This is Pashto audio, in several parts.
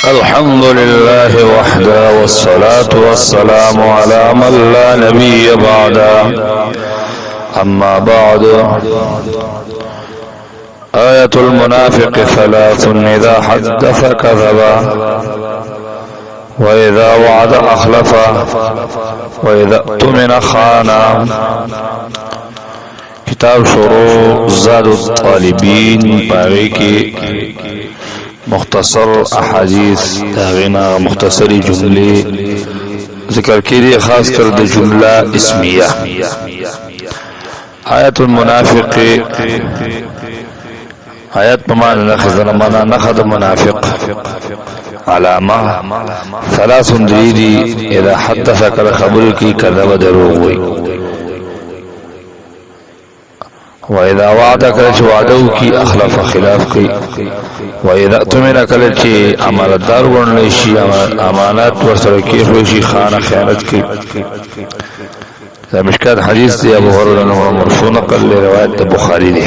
الحمد لله وحده والصلاة والسلام على من لا نبي بعده أما بعد آية المنافق ثلاث إذا حدث كذب وإذا وعد أخلف وإذا اؤتمن خان. کتاب شروع زاد الطالبین باغی کی مختصر احادیث داغینا مختصری جملے ذکر کیری خاص کر د جملہ اسمیہ. آیت المنافق آیت پمان نخذ منا نخذ منافق علامہ ثلاث دریدی اذا حدث کر خبر کی کذب دروغ ہوئی وَإِذَا وَعَدَ كَلَچ وعدو کی اخلف خلاف کی وَإِذَا اؤتمن کلچ امانتدار ورنشی امانات ورسرکی خوشی خان خیانت کی. مشکات حدیث دی ابو هريرة مرفوع نقل لی روایت بخاری دی.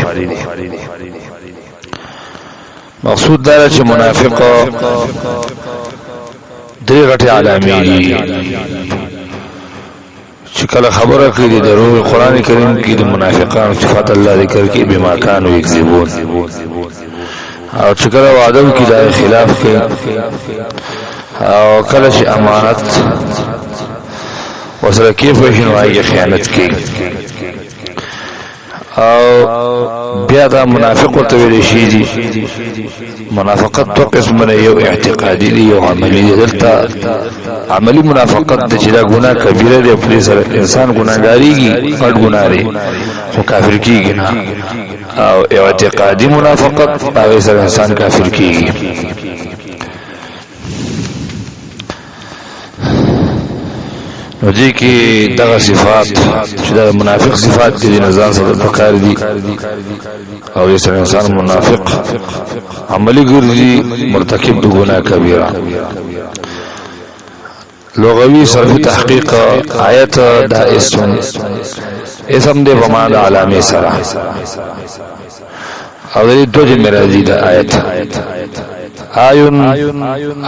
مقصود دارا چه منافق دری غٹی علامی دی چکل خبر کی دروغ. قرآن کریم کی منافقان صفات اللہ ذکر کی بما کانوا یکذبون اور چکل وعدو کی دائے خلاف کی اور کلش امانت وسرکی فیشنوائی کی خیانت کی او بیا دا منافق و طویل شیدی. منافقت تو قسم یو اعتقادی دی یو عملی دی. دلتا عملی منافقت دی چدا گناہ کبیرہ دی اپنی سر انسان گناہ گاری کی قد گناہ دی خو کافر کی گی نا. او اعتقادی منافقت باغی سر انسان کافر کی گی. وجی کی دغه صفات چې د منافق صفات دي نزان سره پکار دي او یې سره انسان منافق عملی ګرځي مرتکب د ګناه کبیره. لغوی صرف تحقیق آیت دا اسم دے بمان علامی سرا او دې دو جمع راځي دا آیت آیون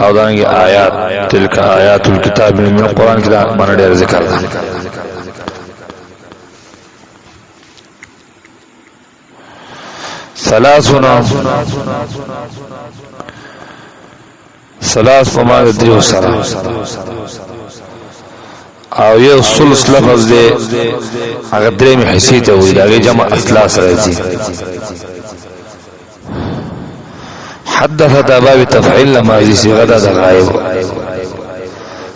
او دانگی آیات تلک آیات الكتاب من القرآن کی دا مانا دیر ذکر دا. ثلاثنا ثلاث فمان دریو سرا او یہ سلس لفظ دے اگر درے میں حسیت ہوئی دا اگر جمع اثلاث رہتی. حدث دا باب تفعیل لما ازی صیغه دا غائب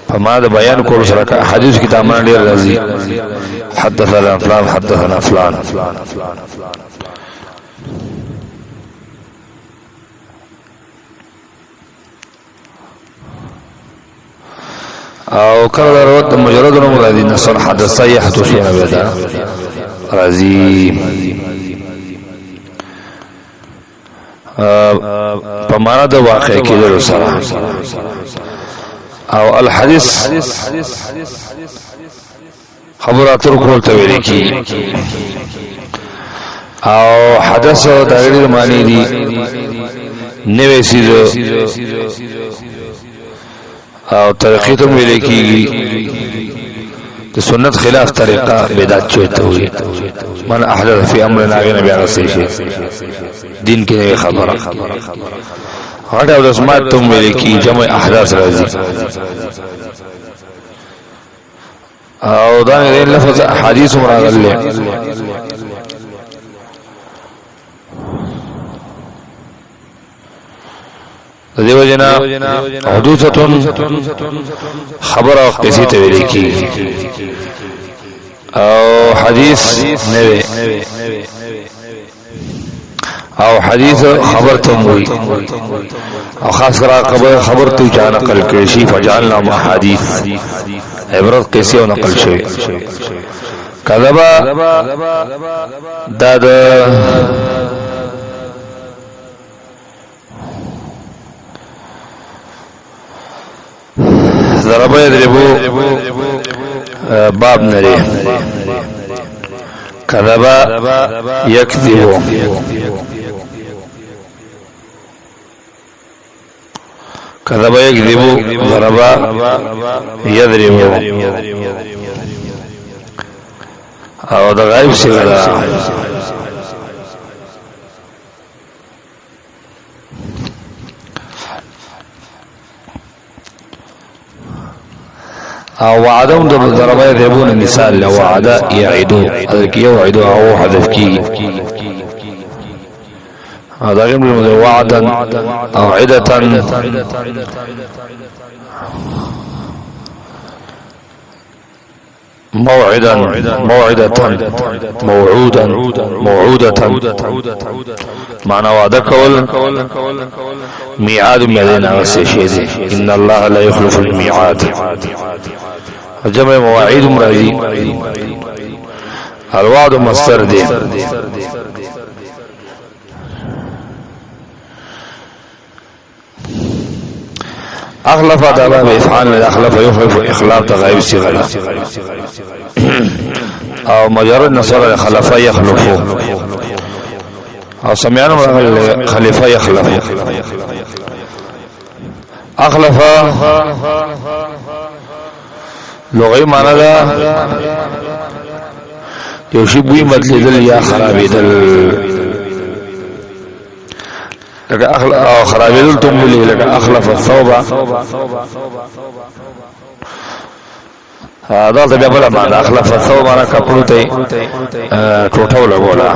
فما دا بیان کول سره حدیث کی دامن ډیر راځي. حدثنا فلان حدثنا فلان او کله روایت مجرد نو مرادی نصر حدث صحیح تو شی نه ودا راځي پمانا دا واقع کی در سرا. او الحدیث خبرات رکول تویلی کی او حدث دا غیر معنی دی نوے سیزو او طریقیتم ویلے کی سنت خلاف طریقہ بدعت چوتا ہوئی. من احدث فی امرنا غیر بیان سیشی دین کی نوی خبر غٹ او رسمات تم ویلے کی جمع احداث رازی او دان غیر لفظ حدیث مراغل لے دیو جنا حدوثتن خبر او قسی تویلے کی او حدیث نوے او حدیث خبر تم ہوئی او خاص کرا خبر تو جا نقل کرشی فجعلنا احادیث عبرت قیسی و نقل شوی. کذبا داد ضرب یضربو باب نری کذبا یکذبو كذب يكذب ضرب يضرب او د غایب صيغه ده او وعدهم د ضرب يضربون مثال لو وعد يعيدو يوعدو او حذف کی هذا غير وعدا او عدة موعدا موعدة موعودا موعودة معنى وعده کول میعاد مدینه وسه شی دی ان الله لا يخلف الميعاد جمع مواعيد مرادی الوعد مصدر دی اخلف ادابا بافعال اخلف يخلف اخلاف تغيب صيغه او مجرد نصر خلف يخلف او سمعنا خليفه يخلف اخلف لغوی معنی دا یو شی بوی بدلیدل یا خرابیدل لکه او خرابیدل تنبلی لکه اخلف الثوبه دا ته بیا بل معنی اخلف الثوبه معنی کپړو ته ټوټو لګولا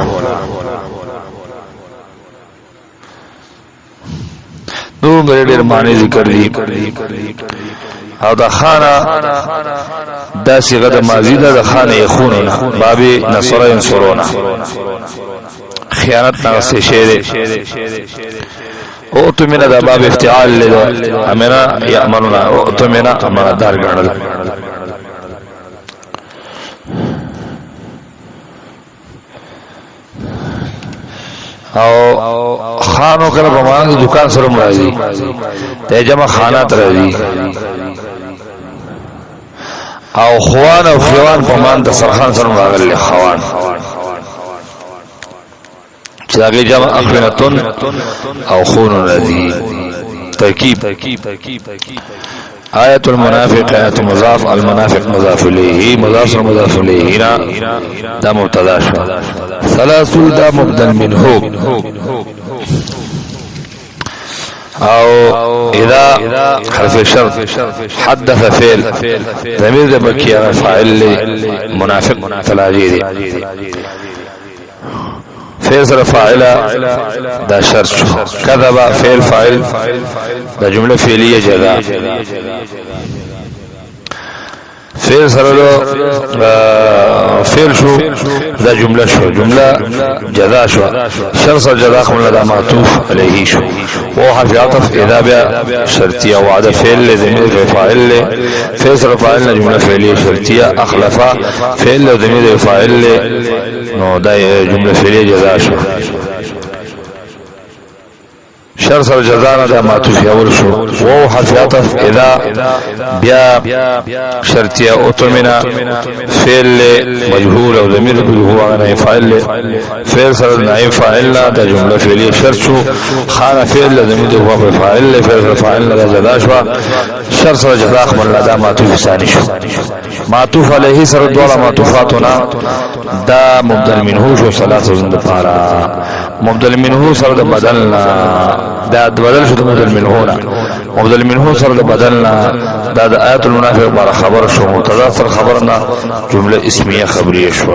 نو ډېر معنی ذکر دي او دا خانه دا صيغه د ماضی ده د خانه یخونونه باب نصر ينصرون خیانت نه څه شی ده او تو مینا دا باب افتعال له امنا یامنون او تو مینا امانتدار ګڼل او خانو کله په معنا د دکان سره مرادي ته جمع خانات راځي او خوان او خوان په معنا د سرخان سره راغلي خوان چې هغه جمع اخوانتون او خون راځي ترکیب آیت المنافق آیت مضاف المنافق مضاف الیه مضاف مضاف الیه دا مبتدا شو ثلاثو دا مبدل منه او اذا حرف الشرط حدث فعل ضمير ده بكي فاعل منافق ثلاثي فعل سره فاعل دا شرط كذب فعل فاعل دا جمله فعليه جزاء فعل سره فعل شو دا جمله شو جمله جزاء شو شرط جزاء قبل دا معطوف عليه شو وحرف عطف اذا بیا شرطيه وعد فعل ضمير فاعل فعل سره فاعل جمله فعليه شرطيه اخلف فعل ضمير فاعل نو دا جمله فعليه جزاء شو شرط سره جزاء دا معطوف اول شو وهو حرف عطف اذا بیا شرطيه اوتمنا فعل مجهول او ضمير هو نائب فاعل فعل سره نائب فاعل دا جمله فعليه شرط شو خان فعل ضمير هو فاعل فعل فاعل دا جزاء شو شرط سره جزاء قبل دا معطوف ثاني شو معطوف عليه سره دوله معطوفاتنا دا مبدل منه شو ثلاثه زند پارا مبدل منه سره بدلنا دا بدل شو مبدل منه مبدل منه سره بدلنا دا آیات المنافق بار خبر شو مبتدا سره خبرنا جمله اسمیه خبریه شو